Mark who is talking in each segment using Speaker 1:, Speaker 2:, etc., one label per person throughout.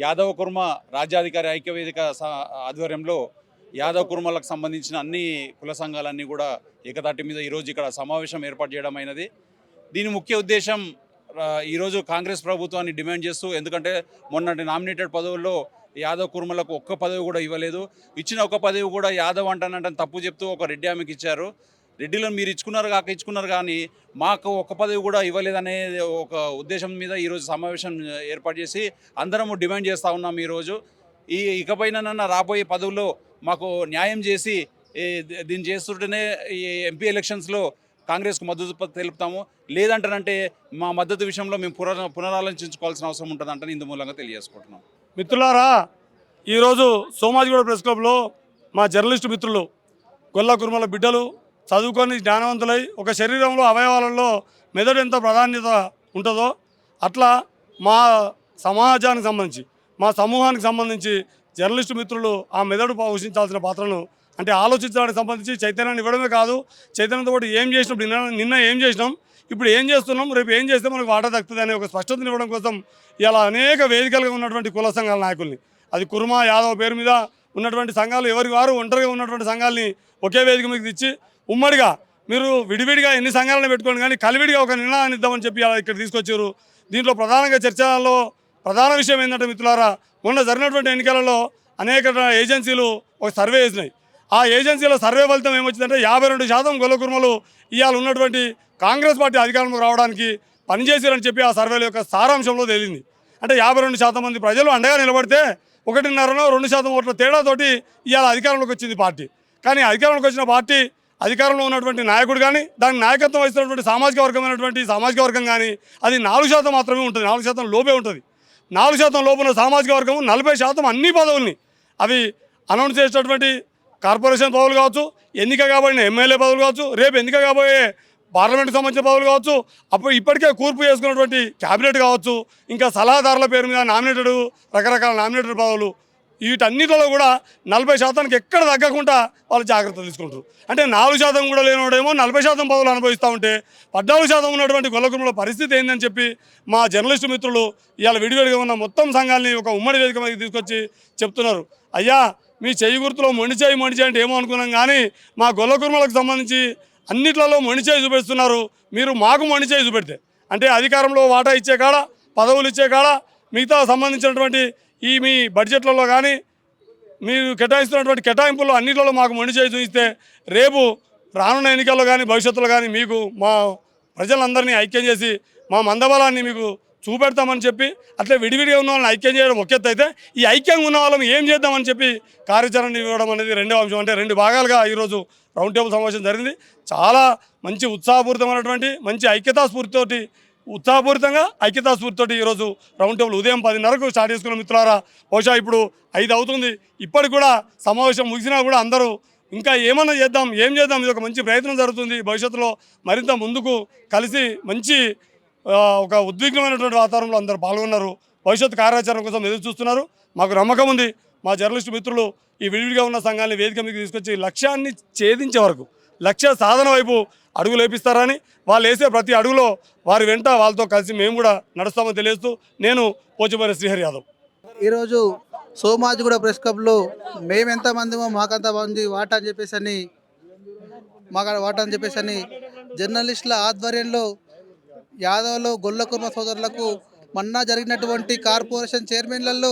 Speaker 1: యాదవ కుర్మ రాజ్యాధికారి ఐక్యవేదిక ఆధ్వర్యంలో యాదవ కుర్మలకు సంబంధించిన అన్ని కుల సంఘాలన్నీ కూడా ఏకతాటి మీద ఈరోజు ఇక్కడ సమావేశం ఏర్పాటు చేయడం అయినది. దీని ముఖ్య ఉద్దేశం ఈరోజు కాంగ్రెస్ ప్రభుత్వాన్ని డిమాండ్ చేస్తూ, ఎందుకంటే మొన్నటి నామినేటెడ్ పదవుల్లో యాదవ్ కుర్మలకు ఒక్క పదవి కూడా ఇవ్వలేదు. ఇచ్చిన ఒక్క పదవి కూడా యాదవ్ అంటానంటే తప్పు చెప్తూ ఒక రెడ్డి ఆమెకి ఇచ్చారు. రెడ్డిలను మీరు ఇచ్చుకున్నారు కానీ మాకు ఒక్క పదవి కూడా ఇవ్వలేదనే ఒక ఉద్దేశం మీద ఈరోజు సమావేశం ఏర్పాటు చేసి అందరము డిమాండ్ చేస్తూ ఉన్నాం. ఈరోజు ఇకపైన రాబోయే పదవుల్లో మాకు న్యాయం చేసి దీన్ని చేస్తుంటేనే ఈ ఎంపీ ఎలక్షన్స్లో కాంగ్రెస్కు మద్దతు తెలుపుతాము. లేదంటానంటే మా మద్దతు విషయంలో మేము పునరాలోచించుకోవాల్సిన అవసరం ఉంటుందంటే ఇందు మూలంగా తెలియజేసుకుంటున్నాం.
Speaker 2: మిత్రులారా, ఈరోజు సోమాజిగూడ ప్రెస్ క్లబ్లో మా జర్నలిస్టు మిత్రులు గొల్ల కుర్మల బిడ్డలు చదువుకొని జ్ఞానవంతులై ఒక శరీరంలో అవయవాలలో మెదడు ఎంత ప్రాధాన్యత ఉంటుందో అట్లా మా సమాజానికి సంబంధించి మా సమూహానికి సంబంధించి జర్నలిస్టు మిత్రులు ఆ మెదడు పోషించాల్సిన పాత్రను అంటే ఆలోచించడానికి సంబంధించి చైతన్యాన్ని ఇవ్వడమే కాదు, చైతన్యంతో పాటు ఏం చేసినాం, నిన్న ఏం చేసినాం, ఇప్పుడు ఏం చేస్తున్నాం, రేపు ఏం చేస్తే మనకు వాటా దక్కుతుంది అనే ఒక స్పష్టతను ఇవ్వడం కోసం ఇలా అనేక వేదికలుగా ఉన్నటువంటి కుల సంఘాల నాయకుల్ని, అది కుర్మా యాదవ్ పేరు మీద ఉన్నటువంటి సంఘాలు ఎవరికి వారు ఒంటరిగా ఉన్నటువంటి సంఘాలని ఒకే వేదిక మీకు తెచ్చి ఉమ్మడిగా మీరు విడివిడిగా ఎన్ని సంఘాలను పెట్టుకోండి కానీ కలివిడిగా ఒక నిర్ణయాన్ని ఇద్దామని చెప్పి అలా ఇక్కడ తీసుకొచ్చారు. దీంట్లో ప్రధానంగా చర్చలో ప్రధాన విషయం ఏంటంటే మిత్రులారా, మొన్న జరిగినటువంటి ఎన్నికలలో అనేక ఏజెన్సీలు ఒక సర్వే చేసినాయి. ఆ ఏజెన్సీల సర్వే ఫలితం ఏమొచ్చిందంటే 52% గొల్ల కుర్మలు ఇవాళ ఉన్నటువంటి కాంగ్రెస్ పార్టీ అధికారంలోకి రావడానికి పనిచేశారని చెప్పి ఆ సర్వేల యొక్క సారాంశంలో తేలింది. అంటే 52% మంది ప్రజలు అండగా నిలబడితే 1.5-2% ఓట్ల తేడాతోటి ఇవాళ అధికారంలోకి వచ్చింది పార్టీ. కానీ అధికారంలోకి వచ్చిన పార్టీ అధికారంలో ఉన్నటువంటి నాయకుడు కానీ దానికి నాయకత్వం వహిస్తున్నటువంటి సామాజిక వర్గం కానీ అది 4% మాత్రమే ఉంటుంది, 4% లోపే ఉంటుంది. 4% లోపున్న సామాజిక వర్గం 40% అన్ని పదవుల్ని అవి అనౌన్స్ చేసేటటువంటి కార్పొరేషన్ పదవులు కావచ్చు, ఎన్నిక కాబడిన ఎమ్మెల్యే పదవులు కావచ్చు, రేపు ఎన్నిక కాబోయే పార్లమెంట్కి సంబంధించిన పదవులు కావచ్చు, అప్పుడు ఇప్పటికే కూర్పు చేసుకున్నటువంటి క్యాబినెట్ కావచ్చు, ఇంకా సలహాదారుల పేరు మీద రకరకాల నామినేటెడ్ పదవులు, వీటన్నిటిలో కూడా 40%కి ఎక్కడ తగ్గకుండా వాళ్ళు జాగ్రత్తలు తీసుకుంటారు. అంటే 4% కూడా లేనివాడేమో 40% పదవులు అనుభవిస్తూ ఉంటే 14% ఉన్నటువంటి గొల్ల కుర్మల పరిస్థితి ఏందని చెప్పి మా జర్నలిస్టు మిత్రులు ఇవాళ విడివిడిగా ఉన్న మొత్తం సంఘాలని ఒక ఉమ్మడి వేదిక మీద తీసుకొచ్చి చెప్తున్నారు. అయ్యా, మీ చెయ్యి గుర్తులో మొండిచేయి అంటే ఏమో అనుకున్నాం కానీ మా గొల్ల కుర్మలకు సంబంధించి అన్నిట్లలో మొండిచేయి చూపిస్తున్నారు. మీరు మాకు మొండిచేయి చూపెడితే అంటే అధికారంలో వాటా ఇచ్చే కాడ, పదవులు ఇచ్చే కాడ, మిగతా సంబంధించినటువంటి ఈ మీ బడ్జెట్లలో కానీ మీరు కేటాయిస్తున్నటువంటి కేటాయింపుల్లో అన్నింటిలో మాకు మొండిచేయి చూపిస్తే రేపు రానున్న ఎన్నికల్లో కానీ భవిష్యత్తులో కానీ మీకు మా ప్రజలందరినీ ఐక్యం చేసి మా మందబలాన్ని మీకు చూపెడతామని చెప్పి అట్లా విడివిడిగా ఉన్న వాళ్ళని ఐక్యం చేయడం ఒక ఎత్తు అయితే, ఈ ఐక్యంగా ఉన్న వాళ్ళని ఏం చేద్దామని చెప్పి కార్యాచరణ ఇవ్వడం అనేది రెండవ అంశం. అంటే 2 భాగాలుగా ఈరోజు రౌండ్ టేబుల్ సమావేశం జరిగింది. చాలా మంచి ఉత్సాహపూరితమైనటువంటి మంచి ఉత్సాహపూరితంగా ఐక్యతాస్ఫూర్తితోటి ఈరోజు రౌండ్ టేబుల్ ఉదయం 10:30కు స్టార్ట్ చేసుకున్న మిత్రులారా, బహుశా ఇప్పుడు 5 అవుతుంది. ఇప్పటికి కూడా సమావేశం ముగిసినా కూడా అందరూ ఇంకా ఏమన్నా చేద్దాం, ఏం చేద్దాం, ఇది ఒక మంచి ప్రయత్నం జరుగుతుంది. భవిష్యత్తులో మరింత ముందుకు కలిసి మంచి ఒక ఉద్విగ్నమైనటువంటి వాతావరణంలో అందరూ పాల్గొన్నారు. భవిష్యత్తు కార్యాచరణ కోసం ఎదురు చూస్తున్నారు. మాకు నమ్మకం ఉంది, మా జర్నలిస్టు మిత్రులు ఈ విడివిడిగా ఉన్న సంఘాన్ని వేదిక మీకు తీసుకొచ్చి లక్ష్యాన్ని ఛేదించే వరకు, లక్ష్య సాధన వైపు అడుగులు వేపిస్తారని, వాళ్ళు వేసే ప్రతి అడుగులో వారి వెంట వాళ్ళతో కలిసి మేము కూడా నడుస్తామని తెలియజేస్తూ నేను పోచంపల్లి శ్రీహరి యాదవ్.
Speaker 3: ఈరోజు సోమాజిగూడ ప్రెస్ క్లబ్లో మేమెంతమందిమో మాకంత మంది వాటా అని చెప్పేసి జర్నలిస్టుల ఆధ్వర్యంలో యాదవ్లో గొల్ల కుర్మ సోదరులకు మొన్న జరిగినటువంటి కార్పొరేషన్ చైర్మన్లలో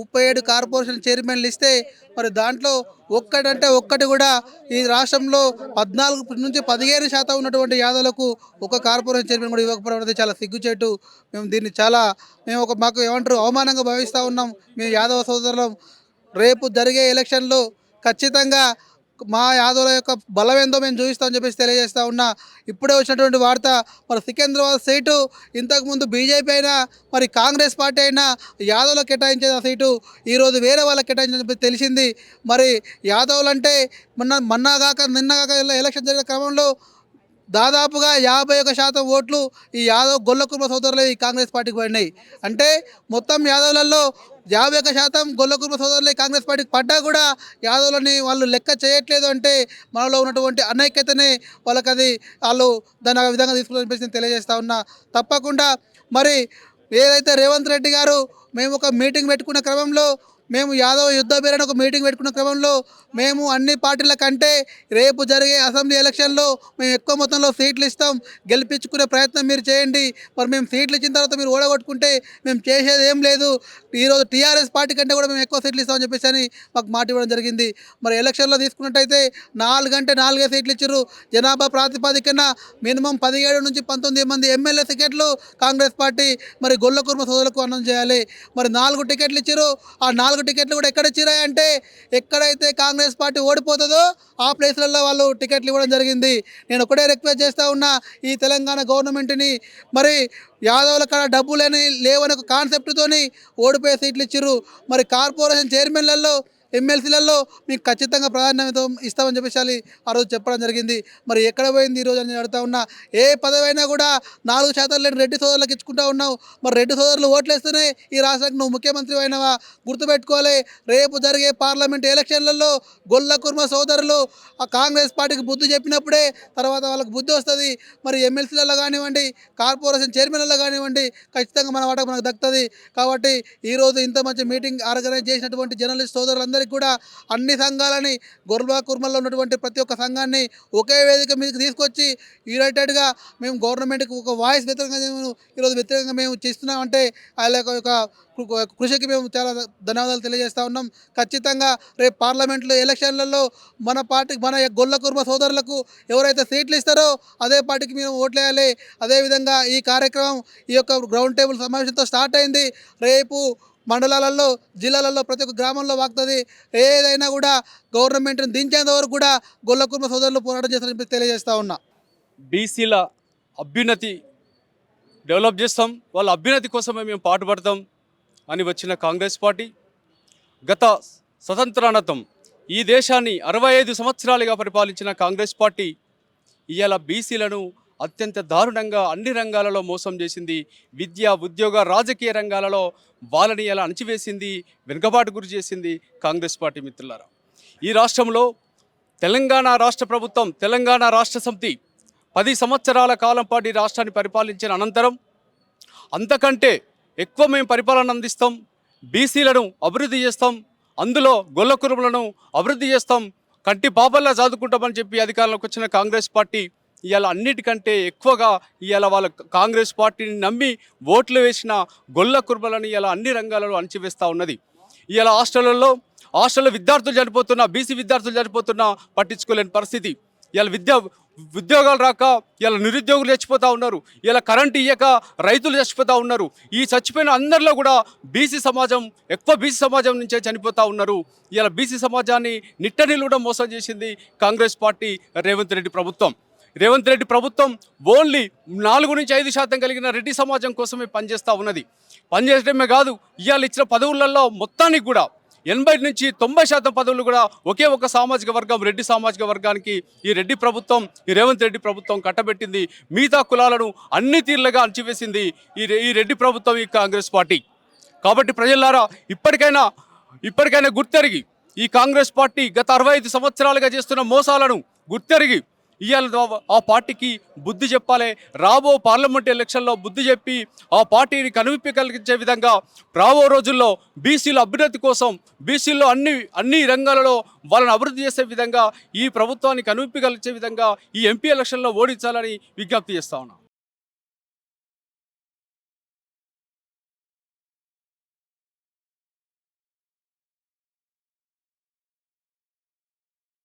Speaker 3: 37 కార్పొరేషన్ చైర్మన్లు ఇస్తే మరి దాంట్లో ఒక్కటి కూడా ఈ రాష్ట్రంలో 14-15% ఉన్నటువంటి యాదవులకు ఒక కార్పొరేషన్ చైర్మన్ కూడా ఇవ్వకపోవడం అనేది చాలా సిగ్గుచేటు. మేము దీన్ని మాకు ఏమంటారు అవమానంగా భావిస్తూ ఉన్నాం. మేము యాదవ సోదరులం. రేపు జరిగే ఎలక్షన్లో ఖచ్చితంగా మా యాదవుల యొక్క బలం ఏందో మేము చూపిస్తామని చెప్పేసి తెలియజేస్తూ ఉన్నా. ఇప్పుడే వచ్చినటువంటి వార్త, మరి సికింద్రాబాద్ సీటు ఇంతకుముందు బీజేపీ అయినా మరి కాంగ్రెస్ పార్టీ అయినా యాదవులకు కేటాయించిన సీటు ఈరోజు వేరే వాళ్ళకి కేటాయించిన తెలిసింది. మరి యాదవులు అంటే నిన్నగాక ఎలక్షన్ జరిగిన క్రమంలో దాదాపుగా 51% ఓట్లు ఈ యాదవ్ గొల్ల కుర్మ సోదరులే ఈ కాంగ్రెస్ పార్టీకి పడినాయి. అంటే మొత్తం యాదవులలో 51% గొల్ల కుర్మ సోదరులే కాంగ్రెస్ పార్టీకి పడ్డా కూడా యాదవులని వాళ్ళు లెక్క చేయట్లేదు. అంటే మనలో ఉన్నటువంటి అనైక్యతనే వాళ్ళు దాన్ని ఆ విధంగా తీసుకుని తెలియజేస్తా ఉన్నా. తప్పకుండా మరి ఏదైతే రేవంత్ రెడ్డి గారు మేము ఒక మీటింగ్ పెట్టుకున్న క్రమంలో మేము యాదవ్ యుద్ధ బేరని ఒక మీటింగ్ పెట్టుకున్న క్రమంలో మేము అన్ని పార్టీల కంటే రేపు జరిగే అసెంబ్లీ ఎలక్షన్లో మేము ఎక్కువ మొత్తంలో సీట్లు ఇస్తాం, గెలిపించుకునే ప్రయత్నం మీరు చేయండి, మరి మేము సీట్లు ఇచ్చిన తర్వాత మీరు ఓడగొట్టుకుంటే మేము చేసేది ఏం లేదు, ఈరోజు టీఆర్ఎస్ పార్టీ కంటే కూడా మేము ఎక్కువ సీట్లు ఇస్తామని చెప్పేసి అని మాకు మాట ఇవ్వడం జరిగింది. మరి ఎలక్షన్లో తీసుకున్నట్టయితే 4 అంటే 4 సీట్లు ఇచ్చారు. జనాభా ప్రాతిపదికన మినిమం 17 నుంచి 19 మంది ఎమ్మెల్యే టికెట్లు కాంగ్రెస్ పార్టీ మరి గొల్ల కుర్మ సోదరులకు అనౌన్స్ చేయాలి. మరి 4 టికెట్లు ఇచ్చారు. ఆ 4 టికెట్లు కూడా ఎక్కడ ఇచ్చిరా అంటే ఎక్కడైతే కాంగ్రెస్ పార్టీ ఓడిపోతుందో ఆ ప్లేస్లలో వాళ్ళు టికెట్లు ఇవ్వడం జరిగింది. నేను ఒకటే రిక్వెస్ట్ చేస్తూ ఉన్నా ఈ తెలంగాణ గవర్నమెంట్ని, మరి యాదవుల కాడ డబ్బులని లేవని ఒక కాన్సెప్ట్తోని ఓడిపోయే సీట్లు ఇచ్చిర్రు. మరి కార్పొరేషన్ చైర్మన్లలో ఎమ్మెల్సీలలో మీకు ఖచ్చితంగా ప్రాధాన్యత ఇస్తామని చెప్పేసి ఆ రోజు చెప్పడం జరిగింది. మరి ఎక్కడ పోయింది ఈరోజు అని అడుగుతా ఉన్నా. ఏ పదవైనా కూడా 4% లేని రెడ్డి సోదరులకు ఇచ్చుకుంటా ఉన్నావు. మరి రెడ్డి సోదరులు ఓట్లేస్తేనే ఈ రాష్ట్రానికి నువ్వు ముఖ్యమంత్రి అయినవా గుర్తుపెట్టుకోవాలి. రేపు జరిగే పార్లమెంట్ ఎలక్షన్లలో గొల్ల కుర్మ సోదరులు ఆ కాంగ్రెస్ పార్టీకి బుద్ధి చెప్పినప్పుడే తర్వాత వాళ్ళకి బుద్ధి వస్తుంది. మరి ఎమ్మెల్సీలలో కానివ్వండి, కార్పొరేషన్ చైర్మన్లలో కానివ్వండి, ఖచ్చితంగా మన వాటకు మనకు దక్కుతుంది. కాబట్టి ఈరోజు ఇంత మంచి మీటింగ్ ఆర్గనైజ్ చేసినటువంటి జర్నలిస్ట్ సోదరులందరికీ కూడా అన్ని సంఘాలని గొర్రెల కుర్మల్లో ఉన్నటువంటి ప్రతి ఒక్క సంఘాన్ని ఒకే వేదిక మీదకి తీసుకొచ్చి యునైటెడ్గా మేము గవర్నమెంట్కి ఒక వాయిస్ ఈరోజు వ్యతిరేకంగా మేము చేస్తున్నామంటే వాళ్ళ యొక్క కృషికి మేము చాలా ధన్యవాదాలు తెలియజేస్తూ ఉన్నాం. ఖచ్చితంగా రేపు పార్లమెంట్లో ఎలక్షన్లలో మన పార్టీకి మన గొల్ల కుర్మ సోదరులకు ఎవరైతే సీట్లు ఇస్తారో అదే పార్టీకి మేము ఓట్లేయాలి. అదేవిధంగా ఈ కార్యక్రమం ఈ యొక్క గ్రౌండ్ టేబుల్ సమావేశంతో స్టార్ట్ అయింది. రేపు మండలాలలో జిల్లాలలో ప్రతి ఒక్క గ్రామంలో వాగుతుంది. ఏదైనా కూడా గవర్నమెంట్ని దించేంత వరకు కూడా గొల్ల కుర్మ సోదరులు పోరాటం చేస్తారని తెలియజేస్తూ ఉన్నా.
Speaker 4: బీసీల అభ్యున్నతి డెవలప్ చేస్తాం, వాళ్ళ అభ్యున్నతి కోసమే మేము పాటుపడతాం అని వచ్చిన కాంగ్రెస్ పార్టీ గత స్వతంత్రానంతం ఈ దేశాన్ని 65 సంవత్సరాలుగా పరిపాలించిన కాంగ్రెస్ పార్టీ ఇవాళ బీసీలను అత్యంత దారుణంగా అన్ని రంగాలలో మోసం చేసింది. విద్య, ఉద్యోగ, రాజకీయ రంగాలలో వాళ్ళని ఇలా అణచివేసింది, వెనుకబాటు గురి చేసింది కాంగ్రెస్ పార్టీ. మిత్రులారా, ఈ రాష్ట్రంలో తెలంగాణ రాష్ట్ర ప్రభుత్వం, తెలంగాణ రాష్ట్ర సమితి 10 సంవత్సరాల కాలం పాటు రాష్ట్రాన్ని పరిపాలించిన అనంతరం అంతకంటే ఎక్కువ మేము పరిపాలన అందిస్తాం, బీసీలను అభివృద్ధి చేస్తాం, అందులో గొల్ల కురుములను అభివృద్ధి చేస్తాం, కంటి పాపల్లా చదువుకుంటామని చెప్పి అధికారంలోకి వచ్చిన కాంగ్రెస్ పార్టీ ఇవాళ అన్నిటికంటే ఎక్కువగా ఇవాళ వాళ్ళ కాంగ్రెస్ పార్టీని నమ్మి ఓట్లు వేసిన గొల్ల కుర్మలను ఇలా అన్ని రంగాలలో అణచివేస్తూ ఉన్నది. ఇవాళ హాస్టల్లో విద్యార్థులు చనిపోతున్నా, బీసీ విద్యార్థులు చనిపోతున్నా పట్టించుకోలేని పరిస్థితి. ఇవాళ ఉద్యోగాలు రాక ఇలా నిరుద్యోగులు చచ్చిపోతూ ఉన్నారు. ఇలా కరెంటు ఇయ్యక రైతులు చచ్చిపోతూ ఉన్నారు. ఈ చచ్చిపోయిన అందరిలో కూడా ఎక్కువ బీసీ సమాజం నుంచే చనిపోతూ ఉన్నారు. ఇలా బీసీ సమాజాన్ని నిట్టనిలువడం మోసం చేసింది కాంగ్రెస్ పార్టీ, రేవంత్ రెడ్డి ప్రభుత్వం. రేవంత్ రెడ్డి ప్రభుత్వం ఓన్లీ 4 నుంచి 5% కలిగిన రెడ్డి సమాజం కోసమే పనిచేస్తూ ఉన్నది. పనిచేయడమే కాదు, ఇవాళ ఇచ్చిన పదవులలో మొత్తానికి కూడా 80 నుంచి 90% పదవులు కూడా ఒకే ఒక సామాజిక వర్గం, రెడ్డి సామాజిక వర్గానికి ఈ రెడ్డి ప్రభుత్వం, ఈ రేవంత్ రెడ్డి ప్రభుత్వం కట్టబెట్టింది. మిగతా కులాలను అన్ని తీర్లుగా అణచివేసింది ఈ రెడ్డి ప్రభుత్వం, ఈ కాంగ్రెస్ పార్టీ. కాబట్టి ప్రజలారా, ఇప్పటికైనా గుర్తెరిగి ఈ కాంగ్రెస్ పార్టీ గత 65 సంవత్సరాలుగా చేస్తున్న మోసాలను గుర్తెరిగి ఇవాళ ఆ పార్టీకి బుద్ధి చెప్పాలి. రాబో పార్లమెంట్ ఎలక్షన్లో బుద్ధి చెప్పి ఆ పార్టీని కనువిప్పి కలిగించే విధంగా రాబో రోజుల్లో బీసీల అభ్యున్నతి కోసం, బీసీల్లో అన్ని రంగాలలో వాళ్ళని అభివృద్ధి చేసే విధంగా ఈ ప్రభుత్వాన్ని కనువిప్పి కలిగించే విధంగా ఈ ఎంపీ ఎలక్షన్లో ఓడించాలని విజ్ఞప్తి చేస్తా ఉన్నాం.